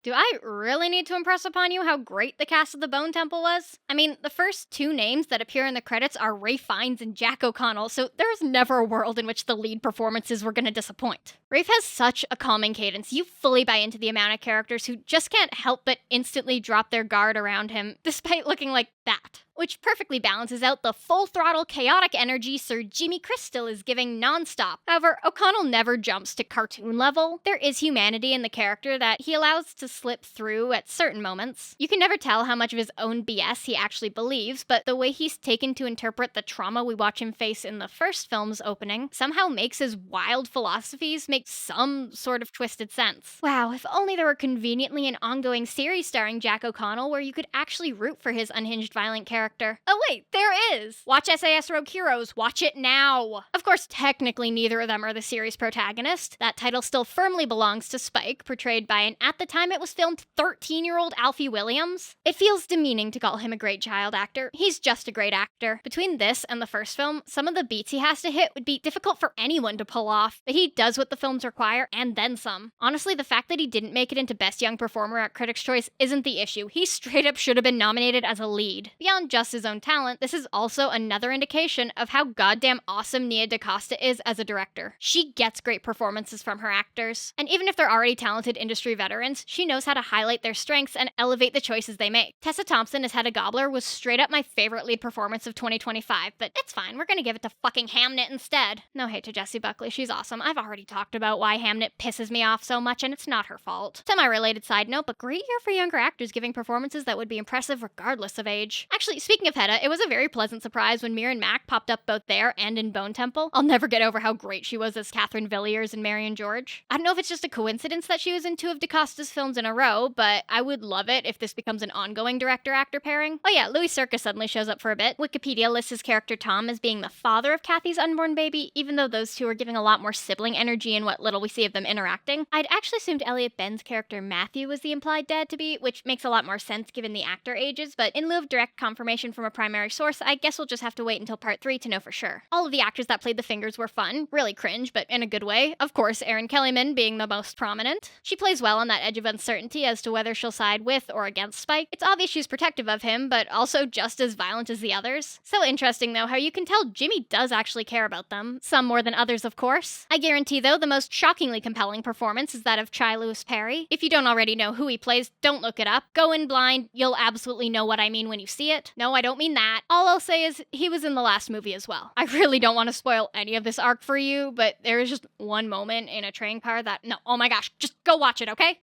Do I really need to impress upon you how great the cast of the Bone Temple was? I mean, the first two names that appear in the credits are Ray Fiennes and Jack O'Connell, so there's never a world in which the lead performances were gonna disappoint. Rafe has such a calming cadence, you fully buy into the amount of characters who just can't help but instantly drop their guard around him, despite looking like that. Which perfectly balances out the full-throttle chaotic energy Sir Jimmy Crystal is giving nonstop. However, O'Connell never jumps to cartoon level. There is humanity in the character that he allows to slip through at certain moments. You can never tell how much of his own BS he actually believes, but the way he's taken to interpret the trauma we watch him face in the first film's opening somehow makes his wild philosophies make some sort of twisted sense. Wow, if only there were conveniently an ongoing series starring Jack O'Connell where you could actually root for his unhinged violent character. Oh wait, there is! Watch SAS Rogue Heroes, watch it now! Of course, technically neither of them are the series protagonist. That title still firmly belongs to Spike, portrayed by an at the time it was filmed 13-year-old Alfie Williams. It feels demeaning to call him a great child actor. He's just a great actor. Between this and the first film, some of the beats he has to hit would be difficult for anyone to pull off, but he does what the films require and then some. Honestly, the fact that he didn't make it into Best Young Performer at Critics' Choice isn't the issue. He straight up should have been nominated as a lead. Beyond just his own talent, this is also another indication of how goddamn awesome Nia DaCosta is as a director. She gets great performances from her actors, and even if they're already talented industry veterans, she knows how to highlight their strengths and elevate the choices they make. Tessa Thompson as Hedda Gabler was straight up my favorite lead performance of 2025, but it's fine, we're gonna give it to fucking Hamnet instead. No hate to Jessie Buckley, she's awesome. I've already talked about why Hamnet pisses me off so much, and it's not her fault. Semi-related side note, but great year for younger actors giving performances that would be impressive regardless of age. Actually, speaking of Hedda, it was a very pleasant surprise when Mirren Mack popped up both there and in Bone Temple. I'll never get over how great she was as Catherine Villiers and Marion George. I don't know if it's just a coincidence that she was in two of DaCosta's films in a row, but I would love it if this becomes an ongoing director-actor pairing. Oh yeah, Louis Circa suddenly shows up for a bit. Wikipedia lists his character Tom as being the father of Kathy's unborn baby, even though those two are giving a lot more sibling energy in what little we see of them interacting. I'd actually assumed Elliot Ben's character Matthew was the implied dad to be, which makes a lot more sense given the actor ages, but in lieu of direct confirmation from a primary source, I guess we'll just have to wait until part 3 to know for sure. All of the actors that played the fingers were fun, really cringe, but in a good way. Of course, Erin Kellyman being the most prominent. She plays well on that edge of uncertainty as to whether she'll side with or against Spike. It's obvious she's protective of him, but also just as violent as the others. So interesting though, how you can tell Jimmy does actually care about them. Some more than others, of course. I guarantee though, the most shockingly compelling performance is that of Chai Lewis-Parry. If you don't already know who he plays, don't look it up. Go in blind, you'll absolutely know what I mean when you see it. No, I don't mean that. All I'll say is he was in the last movie as well. I really don't want to spoil any of this arc for you, but there is just one moment in a train car that, no, oh my gosh, just go watch it, okay?